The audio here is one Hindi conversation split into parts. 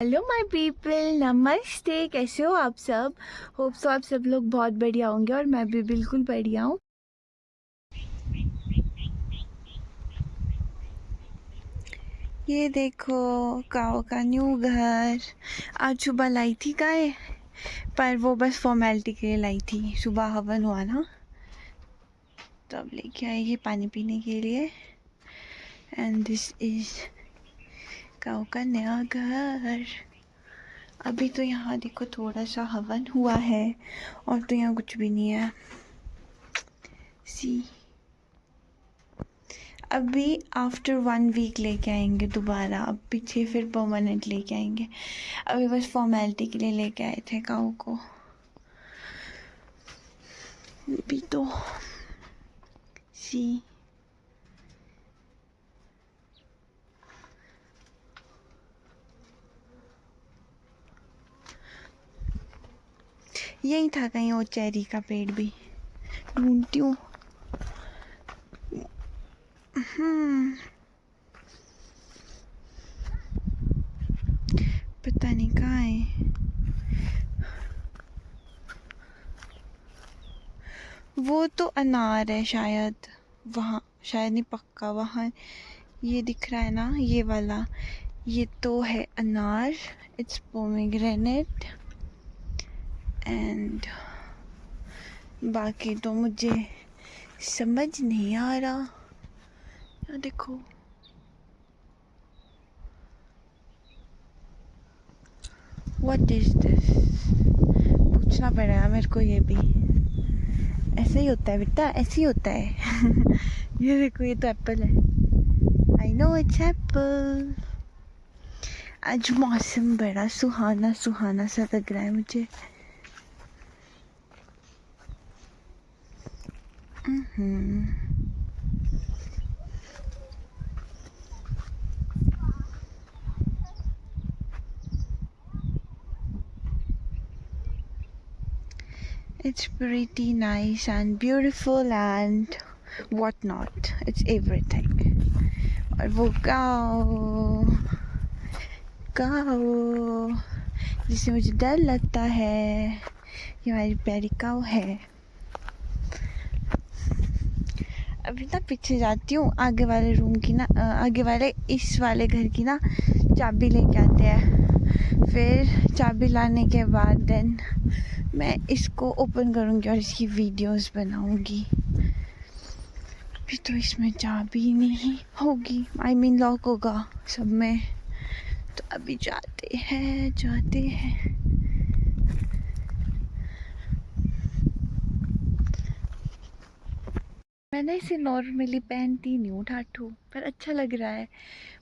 हेलो माय पीपल, नमस्ते। कैसे हो आप सब? होप सो आप सब लोग बहुत बढ़िया होंगे और मैं भी बिल्कुल बढ़िया हूँ। ये देखो काओ का न्यू घर। आज सुबह लाई थी गाय, पर वो बस फॉर्मेलिटी के लिए लाई थी। सुबह हवन हुआ ना, तब लेके आई ये पानी पीने के लिए। एंड दिस इज काओ का नया घर। अभी तो यहाँ देखो थोड़ा सा हवन हुआ है और तो यहाँ कुछ भी नहीं है। सी अभी आफ्टर 1 वीक लेके आएंगे दोबारा। अब पीछे फिर परमानेंट लेके आएंगे। अभी बस फॉर्मेलिटी के लिए लेके आए थे काऊ को। अभी तो सी यही था कहीं वो चेरी का पेड़ भी ढूंढती हूँ। पता नहीं कहाँ है वो। तो अनार है शायद, वहाँ शायद नहीं, पक्का वहाँ। ये दिख रहा है ना ये वाला, ये तो है अनार। इट्स पोमेग्रेनेट एंड बाकी तो मुझे समझ नहीं आ रहा। यहाँ देखो, व्हाट इज दिस? पूछना पड़ेगा मेरे को ये भी। ऐसे ही होता है बेटा, ऐसे ही होता है। ये देखो, ये तो एप्पल है। I know it's Apple. आज मौसम बड़ा सुहाना सुहाना सा लग रहा है मुझे। It's pretty nice and beautiful and what not. It's everything. और वो गाँव गाँव जिससे मुझे डर लगता है, ये हमारी प्यारी काऊ है। अभी ना पीछे जाती हूँ, आगे वाले रूम की ना, आगे वाले इस वाले घर की ना चाबी लेके आते हैं। फिर चाबी लाने के बाद देन मैं इसको ओपन करूँगी और इसकी वीडियोस बनाऊँगी। अभी तो इसमें चाबी नहीं होगी, आई मीन लॉक होगा सब में। तो अभी जाते हैं। मैंने इसे नॉर्मली पहनती नहीं हूँ टाटू, पर अच्छा लग रहा है।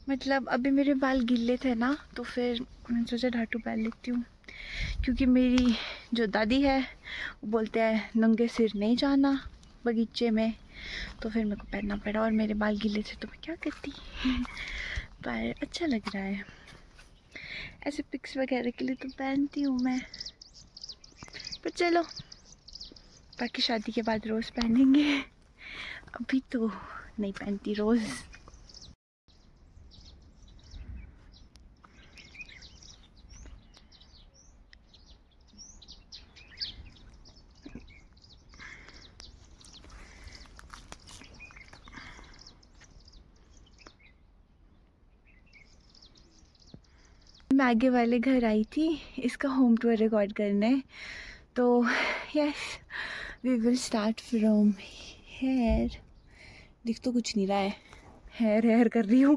मतलब अभी मेरे बाल गिले थे ना, तो फिर मैंने सोचा टाटू पहन लेती हूँ। क्योंकि मेरी जो दादी है वो बोलते हैं नंगे सिर नहीं जाना बगीचे में, तो फिर मेरे को पहनना पड़ा। और मेरे बाल गिले थे तो मैं क्या करती। पर अच्छा लग रहा है, ऐसे पिक्स वगैरह के लिए तो पहनती हूँ मैं। पर चलो, बाकी शादी के बाद रोज़ पहनेंगे। अभी तो नहीं पहनती रोज़। मैं आगे वाले घर आई थी इसका होम टूर रिकॉर्ड करने, तो yes we will start from here. दिख तो कुछ नहीं रहा है, हेयर कर रही हूँ।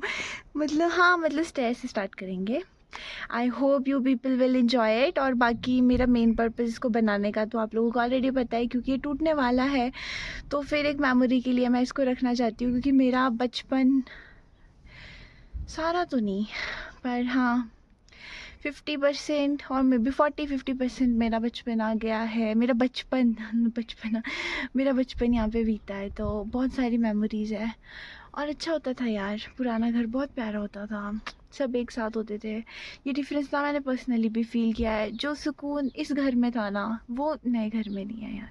मतलब हाँ, मतलब स्टेयर से स्टार्ट करेंगे। I hope you people will enjoy it. और बाकी मेरा मेन पर्पज़ इसको बनाने का तो आप लोगों को ऑलरेडी पता है, क्योंकि ये टूटने वाला है। तो फिर एक मेमोरी के लिए मैं इसको रखना चाहती हूँ, क्योंकि मेरा बचपन सारा तो नहीं, पर हाँ 50% और मे बी 40-50% मेरा बचपन आ गया है। मेरा बचपन यहाँ पे बीता है, तो बहुत सारी मेमोरीज़ है। और अच्छा होता था यार, पुराना घर बहुत प्यारा होता था, सब एक साथ होते थे। ये डिफरेंस ना मैंने पर्सनली भी फील किया है। जो सुकून इस घर में था ना, वो नए घर में नहीं है यार।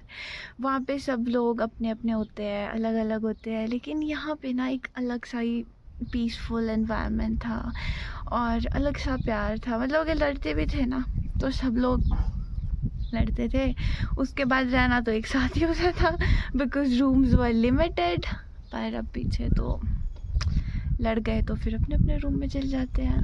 वहाँ पे सब लोग अपने अपने होते हैं, अलग अलग होते हैं, लेकिन यहाँ पे ना एक अलग सा ही पीसफुल एनवायरनमेंट था और अलग सा प्यार था। मतलब अगर लड़ते भी थे ना तो सब लोग लड़ते थे, उसके बाद रहना तो एक साथ ही होता था बिकॉज रूम्स वर लिमिटेड। पर अब पीछे तो लड़ गए तो फिर अपने अपने रूम में चले जाते हैं,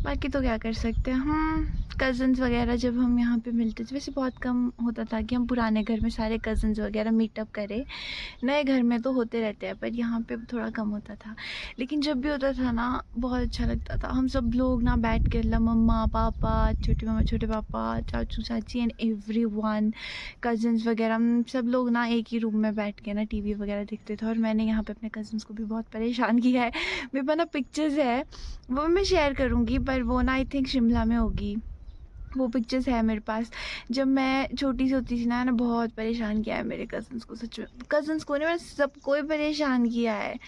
बाकी तो क्या कर सकते हैं। कज़न्स वगैरह जब हम यहाँ पे मिलते थे, वैसे बहुत कम होता था कि हम पुराने घर में सारे कज़न्स वगैरह मीटअप करें। नए घर में तो होते रहते हैं पर यहाँ पे थोड़ा कम होता था, लेकिन जब भी होता था ना बहुत अच्छा लगता था। हम सब लोग ना बैठ के मम्मा पापा, छोटे मामा छोटे पापा, चाचू चाची एंड एवरीवन, कज़न्स वगैरह, हम सब लोग ना एक ही रूम में बैठ के ना टीवी वगैरह देखते थे। और मैंने यहाँ पे अपने कज़न्स को भी बहुत परेशान किया है। मेरे पास ना पिक्चर्स है, वो मैं शेयर करूँगी, पर वो ना आई थिंक शिमला में होगी। वो पिक्चर्स है मेरे पास। जब मैं छोटी सी होती थी ना बहुत परेशान किया है मेरे कज़न्स को, सच में कज़न्स को नहीं, मैंने सबको ही परेशान किया है।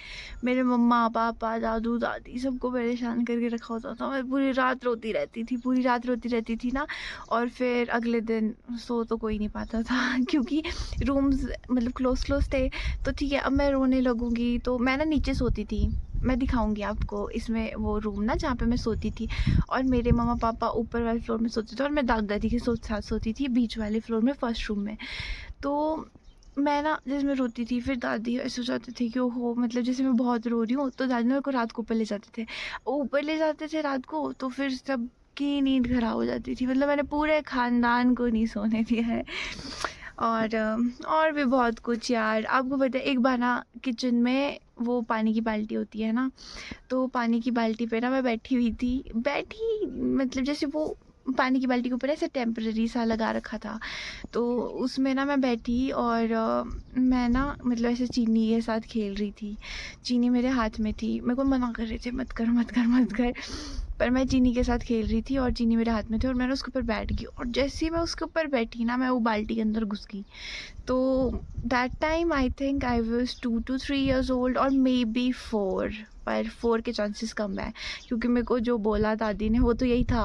मेरे मम्मा पापा दादू दादी सबको परेशान करके रखा होता था। मैं पूरी रात रोती रहती थी, पूरी रात रोती रहती थी ना। और फिर अगले दिन सो तो कोई नहीं पाता था क्योंकि रूम्स मतलब क्लोज थे। तो ठीक है, अब मैं रोने लगूँगी तो मैं ना नीचे सोती थी। मैं दिखाऊंगी आपको इसमें वो रूम ना जहाँ पे मैं सोती थी, और मेरे मम्मा पापा ऊपर वाले फ्लोर में सोते थे और मैं दादा दादी के साथ सोती थी बीच वाले फ्लोर में, फर्स्ट रूम में। तो मैं ना जैसे मैं रोती थी, फिर दादी ऐसे हो जाते थे कि ओहो, मतलब जैसे मैं बहुत रो रही हूँ तो दादी मेरे को रात को ऊपर ले जाते थे। ऊपर ले जाते थे रात को तो फिर सब की नींद खराब हो जाती थी। मतलब मैंने पूरे ख़ानदान को नहीं सोने दिया है। और भी बहुत कुछ यार। आपको पता है एक बार ना किचन में वो पानी की बाल्टी होती है ना, तो पानी की बाल्टी पे ना मैं बैठी हुई थी, मतलब जैसे वो पानी की बाल्टी के ऊपर ऐसे टेम्पररी सा लगा रखा था, तो उसमें ना मैं बैठी और मैं ना मतलब ऐसे चीनी के साथ खेल रही थी। चीनी मेरे हाथ में थी, मेरे को मना कर रहे थे मत कर मत कर मत कर, पर मैं चीनी के साथ खेल रही थी और चीनी मेरे हाथ में थी और मैंने उसके ऊपर बैठ गई। और जैसे ही मैं उसके ऊपर बैठी ना, मैं वो बाल्टी के अंदर घुस गई। तो that time I think I was 2 to 3 years old और मे बी 4, पर 4 के चांसेस कम है क्योंकि मेरे को जो बोला दादी ने वो तो यही था।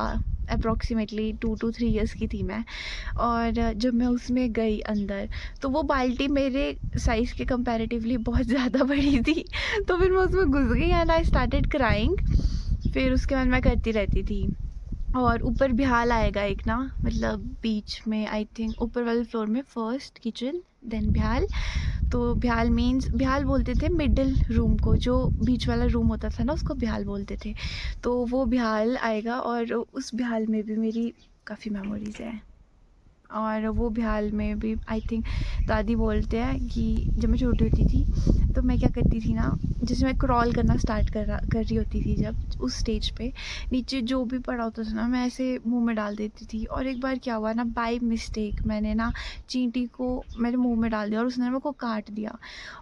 अप्रॉक्सीमेटली 2 to 3 years की थी मैं। और जब मैं उसमें गई अंदर तो वो बाल्टी मेरे साइज़ के कंपैरेटिवली बहुत ज़्यादा बड़ी थी। तो फिर मैं उसमें घुस गई एंड आई स्टार्टेड क्राइंग। फिर उसके बाद मैं करती रहती थी। और ऊपर बिहाल आएगा एक ना, मतलब बीच में आई थिंक ऊपर वाले फ्लोर में फर्स्ट किचन देन बिहाल। तो बिहाल मीन्स, बिहाल बोलते थे मिडिल रूम को, जो बीच वाला रूम होता था ना उसको बिहाल बोलते थे। तो वो बिहाल आएगा और उस बिहाल में भी मेरी काफ़ी मेमोरीज़ है। और वो बिहाल में भी आई थिंक दादी बोलते हैं कि जब मैं छोटी होती थी तो मैं क्या करती थी ना, जैसे मैं क्रॉल करना स्टार्ट कर रही होती थी, जब उस स्टेज पे नीचे जो भी पड़ा होता था ना मैं ऐसे मुंह में डाल देती थी। और एक बार क्या हुआ ना, बाय मिस्टेक मैंने ना चींटी को मेरे मुंह में डाल दिया और उसने मेरे को काट दिया।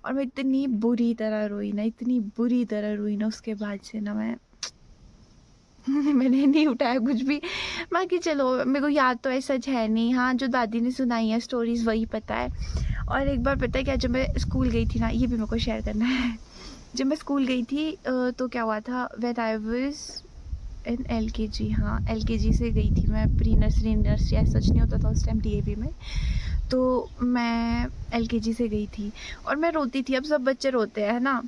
और मैं इतनी बुरी तरह रोई ना, इतनी बुरी तरह रोई ना, उसके बाद से ना मैं मैंने नहीं उठाया कुछ भी। बाकी चलो मेरे को याद तो ऐसा सच है नहीं, हाँ जो दादी ने सुनाई है स्टोरीज़ वही पता है। और एक बार पता है क्या, जब मैं स्कूल गई थी ना, ये भी मेरे को शेयर करना है। जब मैं स्कूल गई थी तो क्या हुआ था, when I was in LKG, हाँ LKG से गई थी मैं, प्री नर्सरी ऐसा सच नहीं होता था उस टाइम DAV में। तो मैं LKG से गई थी और मैं रोती थी, अब सब बच्चे रोते हैं ना,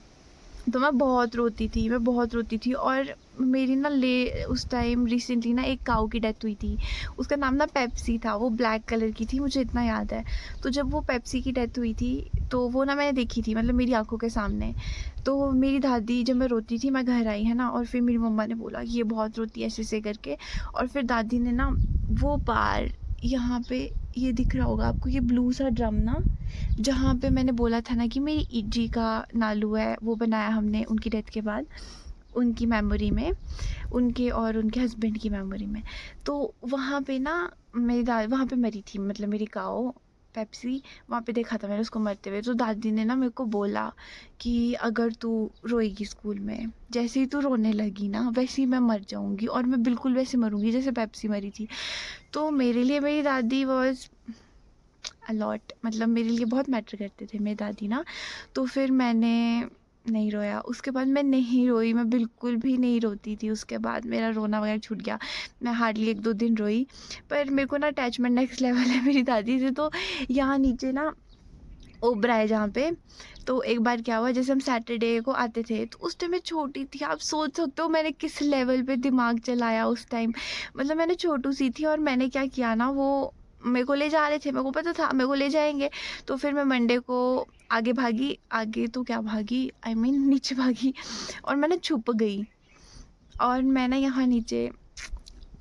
तो मैं बहुत रोती थी, मैं बहुत रोती थी। और मेरी ना उस टाइम रिसेंटली ना एक काऊ की डेथ हुई थी, उसका नाम ना पेप्सी था, वो ब्लैक कलर की थी, मुझे इतना याद है। तो जब वो पेप्सी की डेथ हुई थी तो वो ना मैंने देखी थी, मतलब मेरी आंखों के सामने। तो मेरी दादी, जब मैं रोती थी मैं घर आई है ना, और फिर मेरी मम्मा ने बोला कि ये बहुत रोती है ऐसे ऐसे करके। और फिर दादी ने ना वो बार यहाँ पे, ये दिख रहा होगा आपको, ये ब्लू सा ड्रम ना, जहाँ पे मैंने बोला था ना कि मेरी ईजी का नालू है, वो बनाया हमने उनकी डेथ के बाद, उनकी मेमोरी में, उनके और उनके हस्बैंड की मेमोरी में। तो वहाँ पे ना मेरी दादी वहाँ पे मरी थी, मतलब मेरी काऊ पेप्सी, वहाँ पे देखा था मैंने उसको मरते हुए। तो दादी ने ना मेरे को बोला कि अगर तू रोएगी स्कूल में, जैसे ही तू रोने लगी ना वैसे ही मैं मर जाऊँगी, और मैं बिल्कुल वैसे मरूँगी जैसे पेप्सी मरी थी। तो मेरे लिए मेरी दादी वॉज अलॉट, मतलब मेरे लिए बहुत मैटर करते थे मेरी दादी ना। तो फिर मैंने नहीं रोया, उसके बाद मैं नहीं रोई, मैं बिल्कुल भी नहीं रोती थी। उसके बाद मेरा रोना वगैरह छूट गया, मैं हार्डली 1-2 दिन रोई। पर मेरे को ना अटैचमेंट नेक्स्ट लेवल है मेरी दादी से। तो यहाँ नीचे ना ओबराय जहाँ पे। तो एक बार क्या हुआ, जैसे हम सैटरडे को आते थे तो उस टाइम मैं छोटी थी, आप सोच सकते हो मैंने किस लेवल पे दिमाग चलाया उस टाइम। मतलब मैंने छोटू सी थी और मैंने क्या किया ना, वो मेरे को ले जा रहे थे, मेरे को पता था मेरे को ले जाएंगे। तो फिर मैं मंडे को आगे भागी, आगे तो क्या भागी, आई मीन नीचे भागी, और मैं ना छुप गई। और मैं ना यहाँ नीचे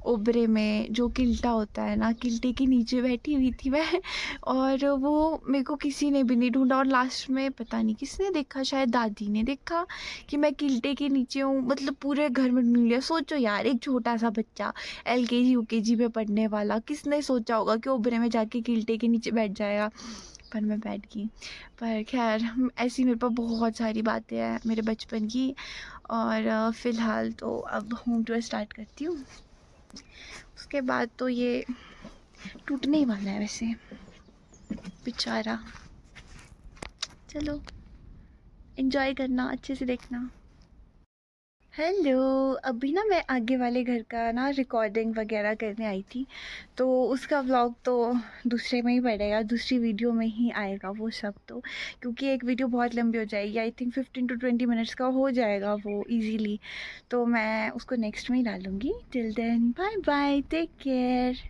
ओबरे में जो किल्टा होता है ना, किल्टे के नीचे बैठी हुई थी मैं। और वो मेरे को किसी ने भी नहीं ढूंढा, और लास्ट में पता नहीं किसने देखा, शायद दादी ने देखा कि मैं किल्टे के नीचे हूँ। मतलब पूरे घर में ढूंढ लिया। सोचो यार, एक छोटा सा बच्चा एलकेजी यूकेजी में पढ़ने वाला, किसने सोचा होगा कि ओबरे में जाके किल्टे के नीचे बैठ जाएगा। पर मैं बैठ गई। पर खैर, ऐसी मेरे पास बहुत सारी बातें हैं मेरे बचपन की। और फ़िलहाल तो अब होम टूर स्टार्ट करती हूँ। उसके बाद तो ये टूटने ही वाला है वैसे, बेचारा। चलो, एंजॉय करना, अच्छे से देखना। हेलो। अभी ना मैं आगे वाले घर का ना रिकॉर्डिंग वगैरह करने आई थी, तो उसका व्लॉग तो दूसरे में ही पड़ेगा, दूसरी वीडियो में ही आएगा वो सब। तो क्योंकि एक वीडियो बहुत लंबी हो जाएगी, आई थिंक 15 to 20 मिनट्स का हो जाएगा वो इजीली। तो मैं उसको नेक्स्ट में ही डालूँगी। Till then bye bye, take care.